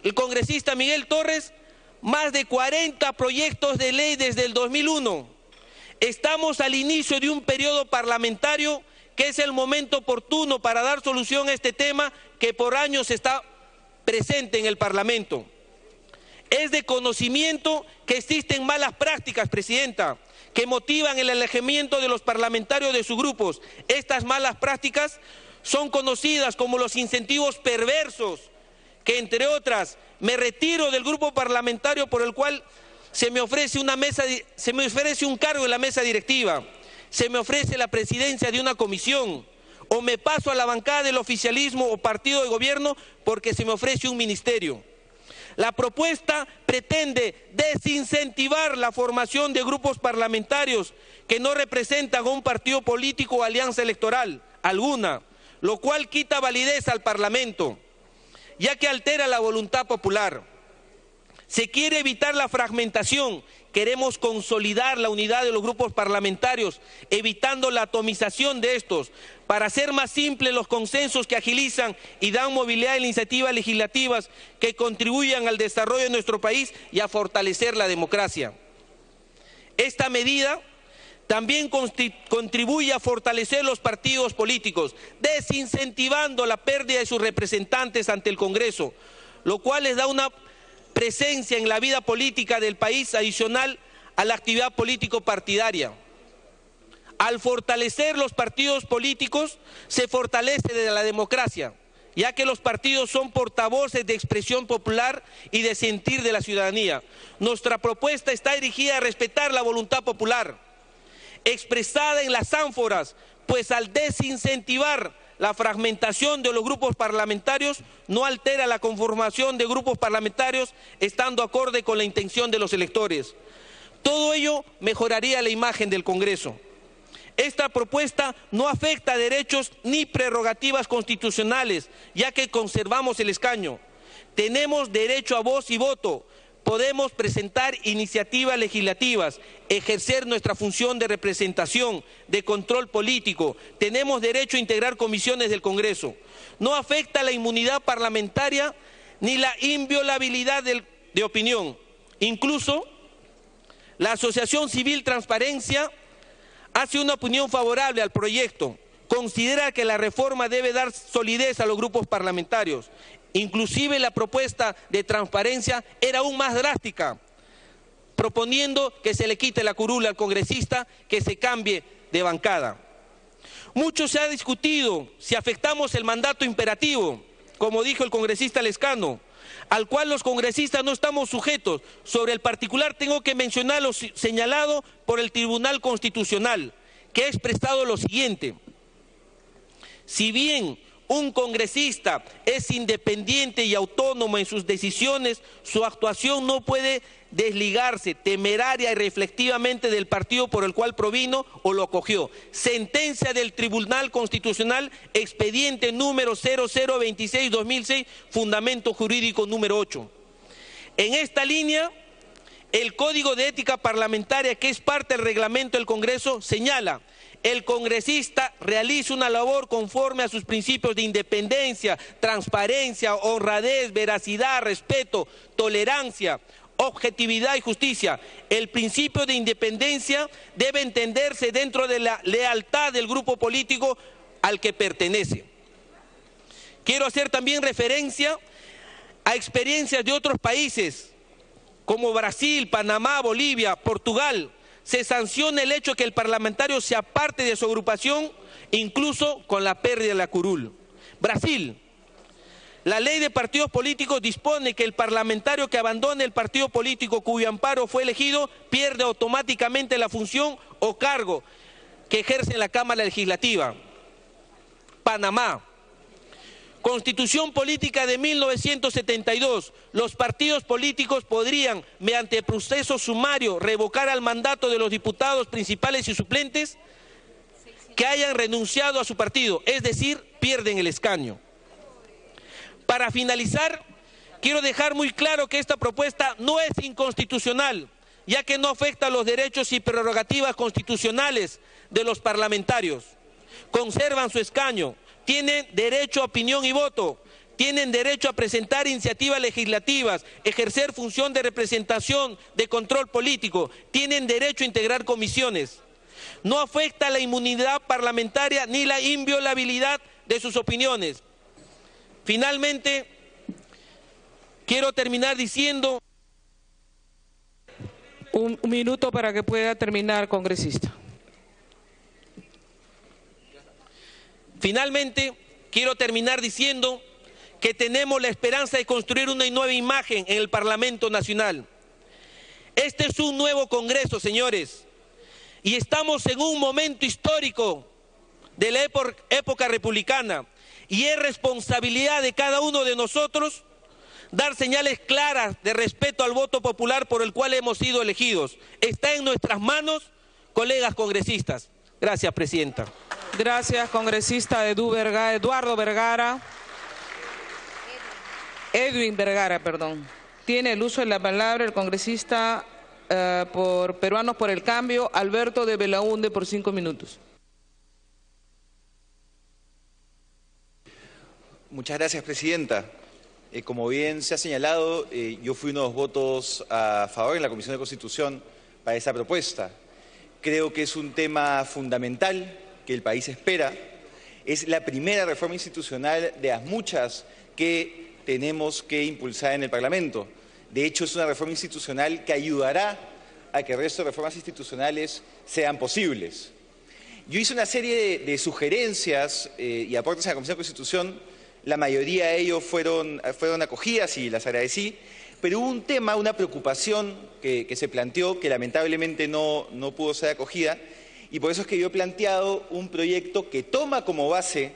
el congresista Miguel Torres, más de 40 proyectos de ley desde el 2001. Estamos al inicio de un periodo parlamentario que es el momento oportuno para dar solución a este tema que por años está presente en el Parlamento. Es de conocimiento que existen malas prácticas, Presidenta, que motivan el alejamiento de los parlamentarios de sus grupos. Estas malas prácticas son conocidas como los incentivos perversos, que entre otras, me retiro del grupo parlamentario por el cual se me ofrece un cargo en la mesa directiva, se me ofrece la presidencia de una comisión, o me paso a la bancada del oficialismo o partido de gobierno porque se me ofrece un ministerio. La propuesta pretende desincentivar la formación de grupos parlamentarios que no representan a un partido político o alianza electoral alguna, lo cual quita validez al Parlamento, ya que altera la voluntad popular. Se quiere evitar la fragmentación, queremos consolidar la unidad de los grupos parlamentarios, evitando la atomización de estos, para hacer más simples los consensos que agilizan y dan movilidad a iniciativas legislativas que contribuyan al desarrollo de nuestro país y a fortalecer la democracia. Esta medida también contribuye a fortalecer los partidos políticos, desincentivando la pérdida de sus representantes ante el Congreso, lo cual les da una presencia en la vida política del país adicional a la actividad político-partidaria. Al fortalecer los partidos políticos, se fortalece desde la democracia, ya que los partidos son portavoces de expresión popular y de sentir de la ciudadanía. Nuestra propuesta está dirigida a respetar la voluntad popular, expresada en las ánforas, pues al desincentivar la fragmentación de los grupos parlamentarios no altera la conformación de grupos parlamentarios, estando acorde con la intención de los electores. Todo ello mejoraría la imagen del Congreso. Esta propuesta no afecta a derechos ni prerrogativas constitucionales, ya que conservamos el escaño. Tenemos derecho a voz y voto. Podemos presentar iniciativas legislativas, ejercer nuestra función de representación, de control político. Tenemos derecho a integrar comisiones del Congreso. No afecta la inmunidad parlamentaria ni la inviolabilidad de opinión. Incluso, la Asociación Civil Transparencia hace una opinión favorable al proyecto. Considera que la reforma debe dar solidez a los grupos parlamentarios. Inclusive la propuesta de transparencia era aún más drástica, proponiendo que se le quite la curula al congresista, que se cambie de bancada. Mucho se ha discutido si afectamos el mandato imperativo, como dijo el congresista Lescano, al cual los congresistas no estamos sujetos. Sobre el particular tengo que mencionar lo señalado por el Tribunal Constitucional, que ha expresado lo siguiente: si bien un congresista es independiente y autónomo en sus decisiones, su actuación no puede desligarse temeraria y reflexivamente del partido por el cual provino o lo acogió. Sentencia del Tribunal Constitucional, expediente número 0026-2006, fundamento jurídico número 8. En esta línea, el Código de Ética Parlamentaria, que es parte del reglamento del Congreso, señala: el congresista realiza una labor conforme a sus principios de independencia, transparencia, honradez, veracidad, respeto, tolerancia, objetividad y justicia. El principio de independencia debe entenderse dentro de la lealtad del grupo político al que pertenece. Quiero hacer también referencia a experiencias de otros países como Brasil, Panamá, Bolivia, Portugal. Se sanciona el hecho de que el parlamentario se aparte de su agrupación, incluso con la pérdida de la curul. Brasil. La ley de partidos políticos dispone que el parlamentario que abandone el partido político cuyo amparo fue elegido pierde automáticamente la función o cargo que ejerce en la Cámara Legislativa. Panamá. Constitución Política de 1972. Los partidos políticos podrían, mediante proceso sumario, revocar al mandato de los diputados principales y suplentes que hayan renunciado a su partido, es decir, pierden el escaño. Para finalizar, quiero dejar muy claro que esta propuesta no es inconstitucional, ya que no afecta a los derechos y prerrogativas constitucionales de los parlamentarios. Conservan su escaño, tienen derecho a opinión y voto, tienen derecho a presentar iniciativas legislativas, ejercer función de representación, de control político, tienen derecho a integrar comisiones. No afecta la inmunidad parlamentaria ni la inviolabilidad de sus opiniones. Finalmente, quiero terminar diciendo... Un minuto para que pueda terminar, congresista. Finalmente, quiero terminar diciendo que tenemos la esperanza de construir una nueva imagen en el Parlamento Nacional. Este es un nuevo Congreso, señores, y estamos en un momento histórico de la época republicana, y es responsabilidad de cada uno de nosotros dar señales claras de respeto al voto popular por el cual hemos sido elegidos. Está en nuestras manos, colegas congresistas. Gracias, presidenta. Gracias, congresista Eduardo Vergara. Edwin Vergara, perdón. Tiene el uso de la palabra el congresista por Peruanos por el Cambio, Alberto de Belaúnde, por 5 minutos. Muchas gracias, presidenta. Como bien se ha señalado, yo fui uno de los votos a favor en la Comisión de Constitución para esta propuesta. Creo que es un tema fundamental que el país espera. Es la primera reforma institucional de las muchas que tenemos que impulsar en el Parlamento. De hecho, es una reforma institucional que ayudará a que el resto de reformas institucionales sean posibles. Yo hice una serie de sugerencias y aportes a la Comisión de Constitución. La mayoría de ellos fueron acogidas y las agradecí, pero hubo un tema, una preocupación que se planteó que lamentablemente no pudo ser acogida, y por eso es que yo he planteado un proyecto que toma como base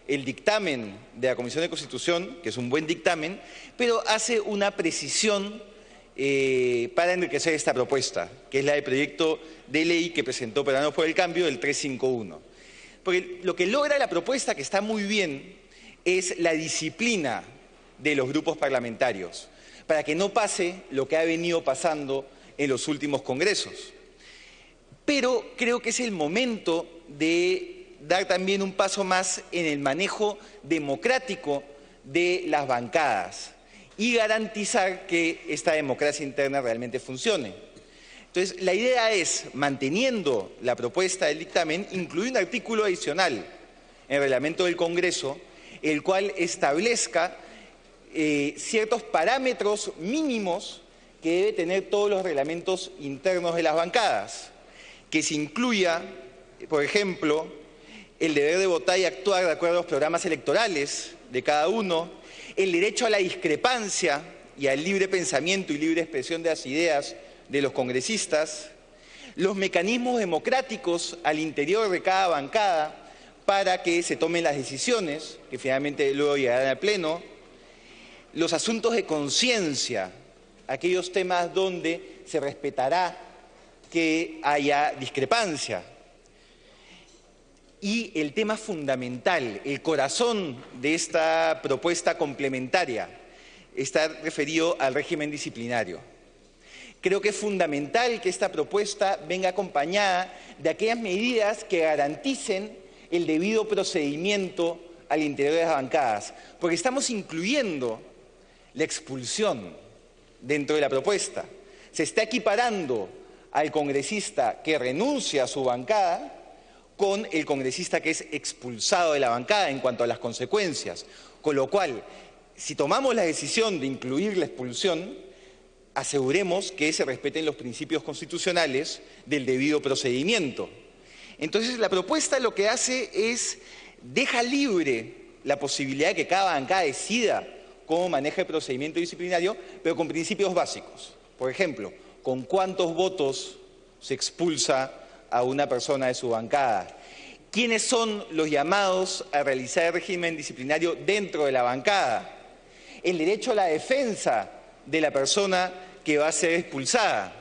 el dictamen de la Comisión de Constitución, que es un buen dictamen, pero hace una precisión para enriquecer esta propuesta, que es la del proyecto de ley que presentó Peruanos por el Cambio, el 351. Porque lo que logra la propuesta, que está muy bien, es la disciplina de los grupos parlamentarios, para que no pase lo que ha venido pasando en los últimos congresos. Pero creo que es el momento de dar también un paso más en el manejo democrático de las bancadas y garantizar que esta democracia interna realmente funcione. Entonces, la idea es, manteniendo la propuesta del dictamen, incluir un artículo adicional en el reglamento del Congreso, el cual establezca ciertos parámetros mínimos que deben tener todos los reglamentos internos de las bancadas, que se incluya, por ejemplo, el deber de votar y actuar de acuerdo a los programas electorales de cada uno, el derecho a la discrepancia y al libre pensamiento y libre expresión de las ideas de los congresistas, los mecanismos democráticos al interior de cada bancada para que se tomen las decisiones, que finalmente luego llegarán al Pleno, los asuntos de conciencia, aquellos temas donde se respetará que haya discrepancia, y el tema fundamental, el corazón de esta propuesta complementaria, está referido al régimen disciplinario. Creo que es fundamental que esta propuesta venga acompañada de aquellas medidas que garanticen el debido procedimiento al interior de las bancadas, porque estamos incluyendo la expulsión dentro de la propuesta. Se está equiparando al congresista que renuncia a su bancada con el congresista que es expulsado de la bancada en cuanto a las consecuencias. Con lo cual, si tomamos la decisión de incluir la expulsión, aseguremos que se respeten los principios constitucionales del debido procedimiento. Entonces, la propuesta lo que hace es, deja libre la posibilidad de que cada bancada decida cómo maneja el procedimiento disciplinario, pero con principios básicos. Por ejemplo, con cuántos votos se expulsa a una persona de su bancada, quiénes son los llamados a realizar el régimen disciplinario dentro de la bancada, el derecho a la defensa de la persona que va a ser expulsada.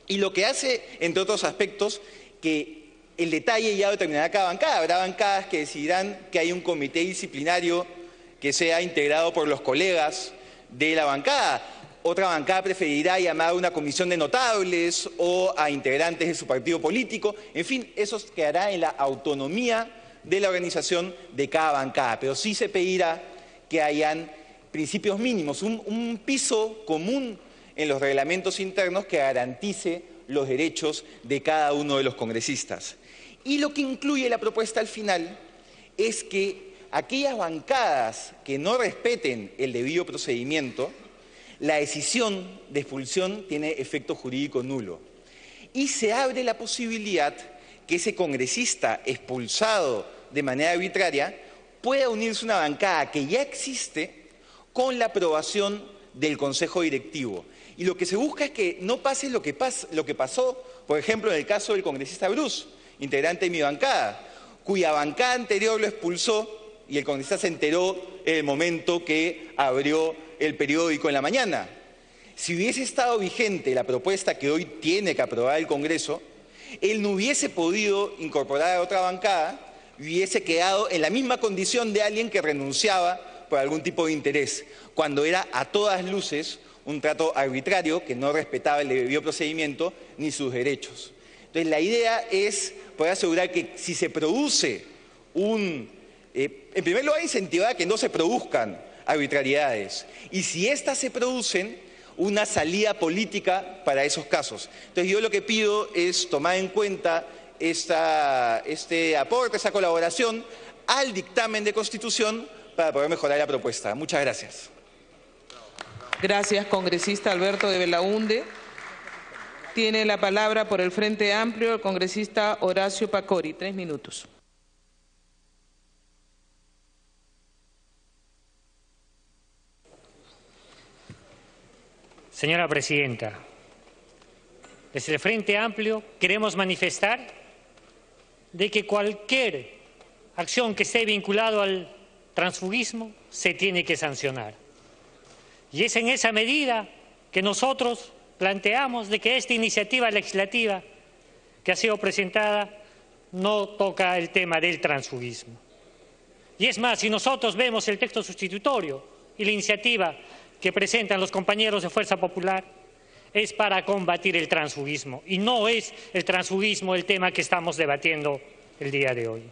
Y lo que hace, entre otros aspectos, que el detalle ya determinará cada bancada. Habrá bancadas que decidirán que hay un comité disciplinario que sea integrado por los colegas de la bancada. Otra bancada preferirá llamar a una comisión de notables o a integrantes de su partido político. En fin, eso quedará en la autonomía de la organización de cada bancada. Pero sí se pedirá que hayan principios mínimos, un piso común en los reglamentos internos que garantice los derechos de cada uno de los congresistas. Y lo que incluye la propuesta al final es que aquellas bancadas que no respeten el debido procedimiento, la decisión de expulsión tiene efecto jurídico nulo. Y se abre la posibilidad que ese congresista expulsado de manera arbitraria pueda unirse a una bancada que ya existe con la aprobación del Consejo Directivo. Y lo que se busca es que no pase lo que pasó, por ejemplo, en el caso del congresista Bruce, integrante de mi bancada, cuya bancada anterior lo expulsó y el congresista se enteró en el momento que abrió el periódico en la mañana. Si hubiese estado vigente la propuesta que hoy tiene que aprobar el Congreso, él no hubiese podido incorporar a otra bancada y hubiese quedado en la misma condición de alguien que renunciaba por algún tipo de interés, cuando era a todas luces un trato arbitrario que no respetaba el debido procedimiento ni sus derechos. Entonces, la idea es poder asegurar que si se produce en primer lugar, incentivar a que no se produzcan arbitrariedades y si éstas se producen, una salida política para esos casos. Entonces, yo lo que pido es tomar en cuenta este aporte, esa colaboración al dictamen de Constitución para poder mejorar la propuesta. Muchas gracias. Gracias, congresista Alberto de Belaúnde. Tiene la palabra por el Frente Amplio el congresista Horacio Pacori. 3 minutos. Señora Presidenta, desde el Frente Amplio queremos manifestar de que cualquier acción que esté vinculada al transfugismo se tiene que sancionar. Y es en esa medida que nosotros planteamos de que esta iniciativa legislativa que ha sido presentada no toca el tema del transfugismo. Y es más, si nosotros vemos el texto sustitutorio y la iniciativa que presentan los compañeros de Fuerza Popular es para combatir el transfugismo, y no es el transfugismo el tema que estamos debatiendo el día de hoy.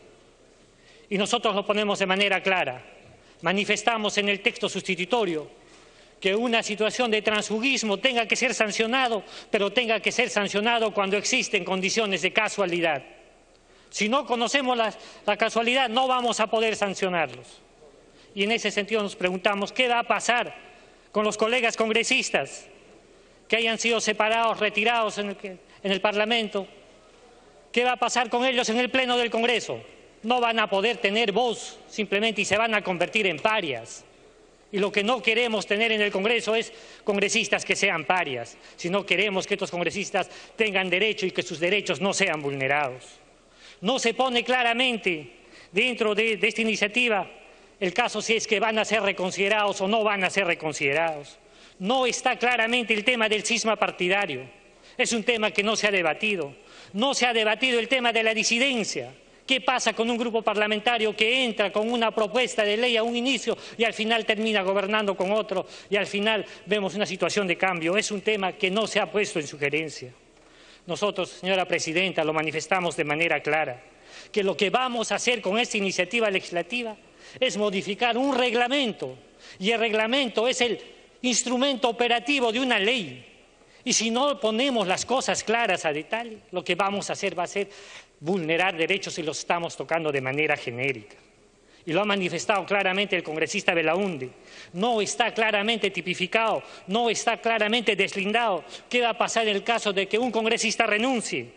Y nosotros lo ponemos de manera clara. Manifestamos en el texto sustitutorio que una situación de transfugismo tenga que ser sancionado, pero tenga que ser sancionado cuando existen condiciones de casualidad. Si no conocemos la casualidad, no vamos a poder sancionarlos. Y en ese sentido nos preguntamos, ¿qué va a pasar con los colegas congresistas que hayan sido separados, retirados en el Parlamento? ¿Qué va a pasar con ellos en el Pleno del Congreso? No van a poder tener voz simplemente y se van a convertir en parias. Y lo que no queremos tener en el Congreso es congresistas que sean parias, sino queremos que estos congresistas tengan derecho y que sus derechos no sean vulnerados. No se pone claramente dentro de esta iniciativa el caso si es que van a ser reconsiderados o no van a ser reconsiderados. No está claramente el tema del cisma partidario. Es un tema que no se ha debatido. No se ha debatido el tema de la disidencia. ¿Qué pasa con un grupo parlamentario que entra con una propuesta de ley a un inicio y al final termina gobernando con otro y al final vemos una situación de cambio? Es un tema que no se ha puesto en sugerencia. Nosotros, señora Presidenta, lo manifestamos de manera clara, que lo que vamos a hacer con esta iniciativa legislativa es modificar un reglamento, y el reglamento es el instrumento operativo de una ley. Y si no ponemos las cosas claras a detalle, lo que vamos a hacer va a ser vulnerar derechos y los estamos tocando de manera genérica. Y lo ha manifestado claramente el congresista Belaúnde. No está claramente tipificado, no está claramente deslindado. ¿Qué va a pasar en el caso de que un congresista renuncie?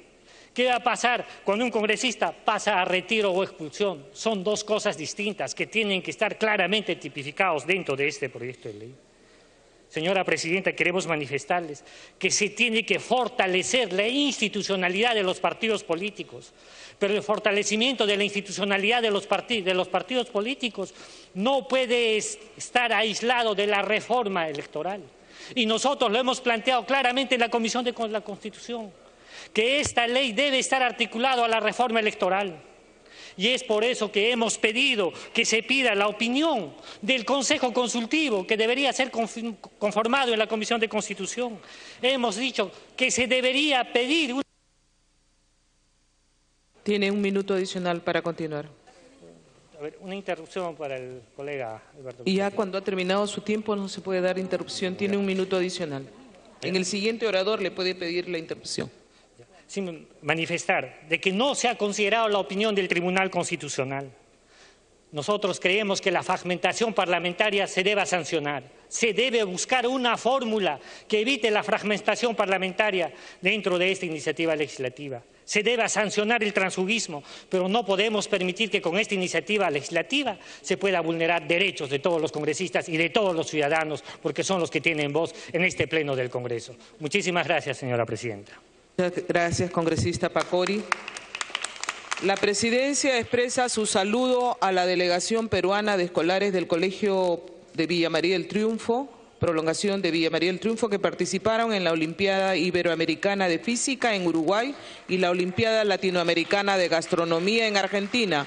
¿Qué va a pasar cuando un congresista pasa a retiro o expulsión? Son dos cosas distintas que tienen que estar claramente tipificados dentro de este proyecto de ley. Señora Presidenta, queremos manifestarles que se tiene que fortalecer la institucionalidad de los partidos políticos, pero el fortalecimiento de la institucionalidad de los partidos políticos no puede estar aislado de la reforma electoral. Y nosotros lo hemos planteado claramente en la Comisión de la Constitución, que esta ley debe estar articulada a la reforma electoral. Y es por eso que hemos pedido que se pida la opinión del Consejo Consultivo, que debería ser conformado en la Comisión de Constitución. Hemos dicho que se debería pedir... Tiene un minuto adicional para continuar. A ver, una interrupción para el colega Alberto. Y ya cuando ha terminado su tiempo no se puede dar interrupción, tiene un minuto adicional. En el siguiente orador le puede pedir la interrupción. Sin manifestar de que no se ha considerado la opinión del Tribunal Constitucional. Nosotros creemos que la fragmentación parlamentaria se debe sancionar. Se debe buscar una fórmula que evite la fragmentación parlamentaria dentro de esta iniciativa legislativa. Se debe sancionar el transfugismo, pero no podemos permitir que con esta iniciativa legislativa se pueda vulnerar derechos de todos los congresistas y de todos los ciudadanos, porque son los que tienen voz en este pleno del Congreso. Muchísimas gracias, señora Presidenta. Gracias, congresista Pacori. La Presidencia expresa su saludo a la delegación peruana de escolares del Colegio de Villa María del Triunfo, prolongación de Villa María del Triunfo, que participaron en la Olimpiada Iberoamericana de Física en Uruguay y la Olimpiada Latinoamericana de Gastronomía en Argentina.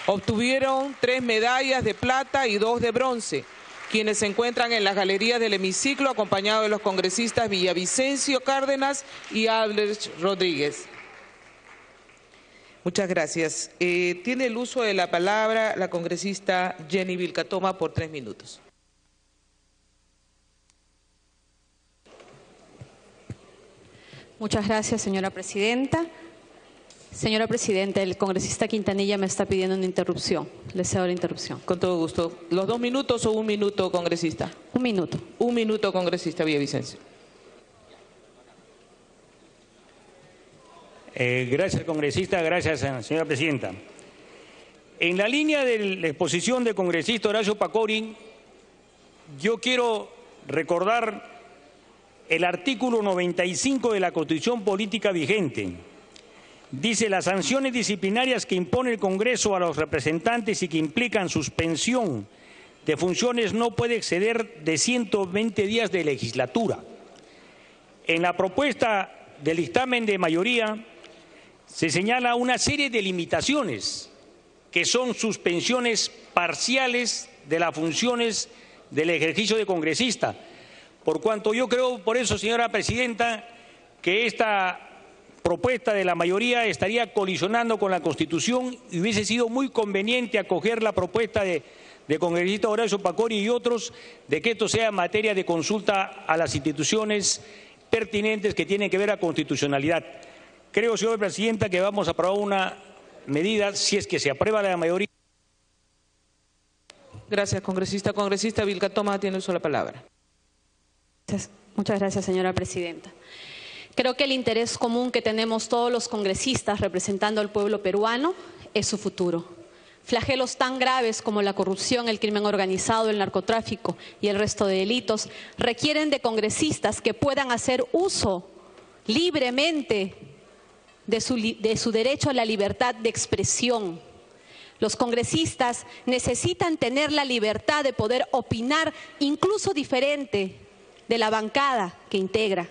Obtuvieron 3 medallas de plata y 2 de bronce, quienes se encuentran en las galerías del hemiciclo acompañados de los congresistas Villavicencio Cárdenas y Albert Rodríguez. Muchas gracias. Tiene el uso de la palabra la congresista Jenny Vilcatoma por 3 minutos. Muchas gracias, señora Presidenta. Señora Presidenta, el congresista Quintanilla me está pidiendo una interrupción. Le cedo la interrupción. Con todo gusto. ¿Los 2 minutos o 1 minuto, congresista? 1 minuto. 1 minuto, congresista Villavicencio. Gracias, congresista. Gracias, señora Presidenta. En la línea de la exposición del congresista Horacio Pacori, yo quiero recordar el artículo 95 de la Constitución Política vigente. Dice: las sanciones disciplinarias que impone el Congreso a los representantes y que implican suspensión de funciones no puede exceder de 120 días de legislatura. En la propuesta del dictamen de mayoría se señala una serie de limitaciones que son suspensiones parciales de las funciones del ejercicio de congresista. Por cuanto yo creo, por eso, señora presidenta, que esta propuesta de la mayoría estaría colisionando con la Constitución y hubiese sido muy conveniente acoger la propuesta de congresista Horacio Pacori y otros de que esto sea materia de consulta a las instituciones pertinentes que tienen que ver a constitucionalidad. Creo, señora presidenta, que vamos a aprobar una medida, si es que se aprueba la mayoría. Gracias, congresista. Congresista Vilcatoma tiene uso la palabra. Muchas gracias, señora presidenta. Creo que el interés común que tenemos todos los congresistas representando al pueblo peruano es su futuro. Flagelos tan graves como la corrupción, el crimen organizado, el narcotráfico y el resto de delitos requieren de congresistas que puedan hacer uso libremente de su derecho a la libertad de expresión. Los congresistas necesitan tener la libertad de poder opinar incluso diferente de la bancada que integra.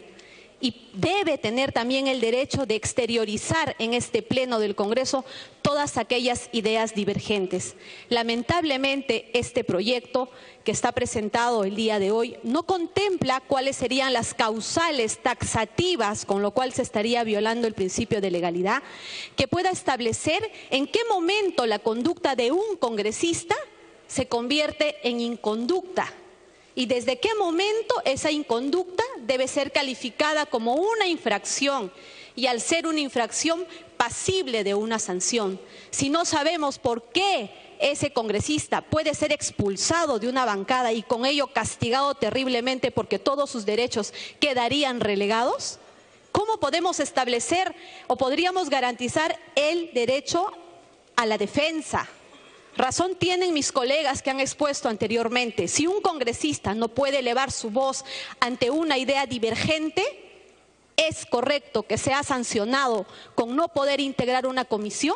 Y debe tener también el derecho de exteriorizar en este pleno del Congreso todas aquellas ideas divergentes. Lamentablemente, este proyecto que está presentado el día de hoy no contempla cuáles serían las causales taxativas, con lo cual se estaría violando el principio de legalidad, que pueda establecer en qué momento la conducta de un congresista se convierte en inconducta. Y desde qué momento esa inconducta debe ser calificada como una infracción y al ser una infracción pasible de una sanción. Si no sabemos por qué ese congresista puede ser expulsado de una bancada y con ello castigado terriblemente porque todos sus derechos quedarían relegados, ¿cómo podemos establecer o podríamos garantizar el derecho a la defensa? Razón tienen mis colegas que han expuesto anteriormente. Si un congresista no puede elevar su voz ante una idea divergente, ¿es correcto que sea sancionado con no poder integrar una comisión?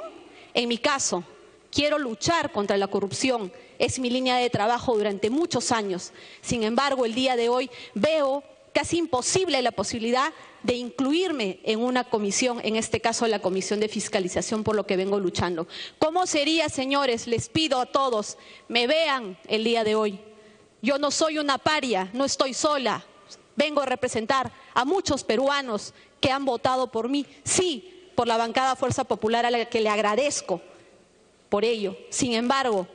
En mi caso, quiero luchar contra la corrupción. Es mi línea de trabajo durante muchos años. Sin embargo, el día de hoy veo casi imposible la posibilidad de incluirme en una comisión, en este caso la Comisión de Fiscalización, por lo que vengo luchando. ¿Cómo sería, señores? Les pido a todos, me vean el día de hoy. Yo no soy una paria, no estoy sola. Vengo a representar a muchos peruanos que han votado por mí, sí, por la bancada Fuerza Popular, a la que le agradezco por ello. Sin embargo,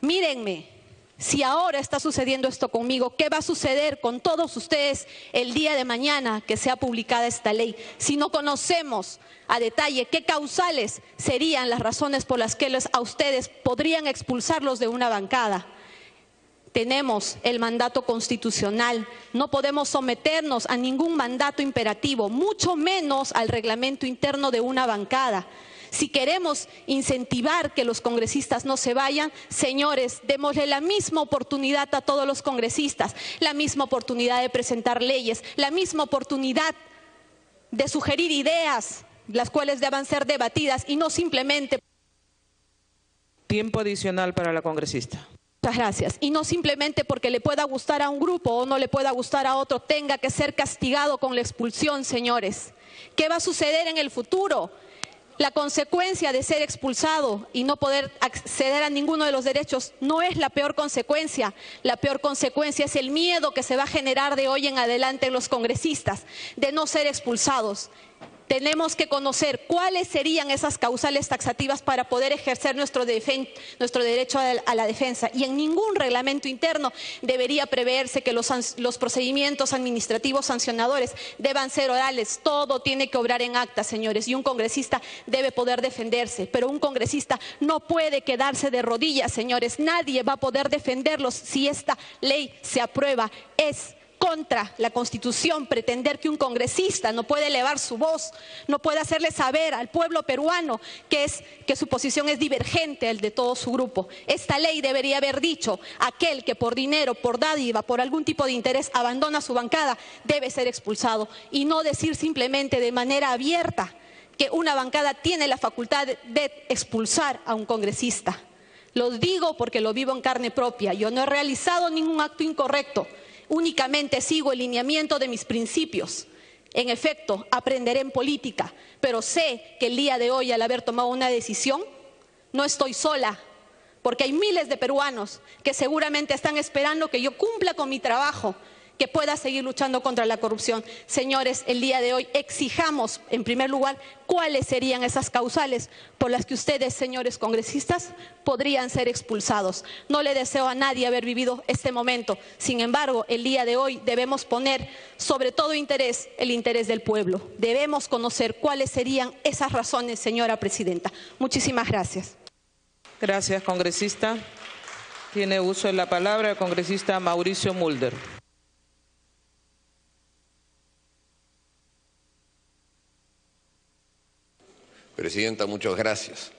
mírenme. Si ahora está sucediendo esto conmigo, ¿qué va a suceder con todos ustedes el día de mañana que sea publicada esta ley? Si no conocemos a detalle qué causales serían las razones por las que a ustedes podrían expulsarlos de una bancada. Tenemos el mandato constitucional, no podemos someternos a ningún mandato imperativo, mucho menos al reglamento interno de una bancada. Si queremos incentivar que los congresistas no se vayan, señores, démosle la misma oportunidad a todos los congresistas, la misma oportunidad de presentar leyes, la misma oportunidad de sugerir ideas, las cuales deban ser debatidas y no simplemente. Tiempo adicional para la congresista. Muchas gracias. Y no simplemente porque le pueda gustar a un grupo o no le pueda gustar a otro, tenga que ser castigado con la expulsión, señores. ¿Qué va a suceder en el futuro? La consecuencia de ser expulsado y no poder acceder a ninguno de los derechos no es la peor consecuencia. La peor consecuencia es el miedo que se va a generar de hoy en adelante en los congresistas de no ser expulsados. Tenemos que conocer cuáles serían esas causales taxativas para poder ejercer nuestro derecho a la defensa. Y en ningún reglamento interno debería preverse que los procedimientos administrativos sancionadores deban ser orales. Todo tiene que obrar en acta, señores, y un congresista debe poder defenderse. Pero un congresista no puede quedarse de rodillas, señores. Nadie va a poder defenderlos si esta ley se aprueba. Es contra la Constitución pretender que un congresista no puede elevar su voz, no puede hacerle saber al pueblo peruano que su posición es divergente al de todo su grupo. Esta ley debería haber dicho: aquel que por dinero, por dádiva, por algún tipo de interés abandona su bancada debe ser expulsado, y no decir simplemente de manera abierta que una bancada tiene la facultad de expulsar a un congresista. Lo digo porque lo vivo en carne propia. Yo no he realizado ningún acto incorrecto. Únicamente sigo el lineamiento de mis principios. En efecto, aprenderé en política, pero sé que el día de hoy, al haber tomado una decisión, no estoy sola. porque hay miles de peruanos que seguramente están esperando que yo cumpla con mi trabajo, que pueda seguir luchando contra la corrupción. Señores, el día de hoy exijamos, en primer lugar, cuáles serían esas causales por las que ustedes, señores congresistas, podrían ser expulsados. No le deseo a nadie haber vivido este momento. Sin embargo, el día de hoy debemos poner sobre todo interés el interés del pueblo. Debemos conocer cuáles serían esas razones, señora presidenta. Muchísimas gracias. Gracias, congresista. Tiene uso de la palabra el congresista Mauricio Mulder. Presidenta, muchas gracias.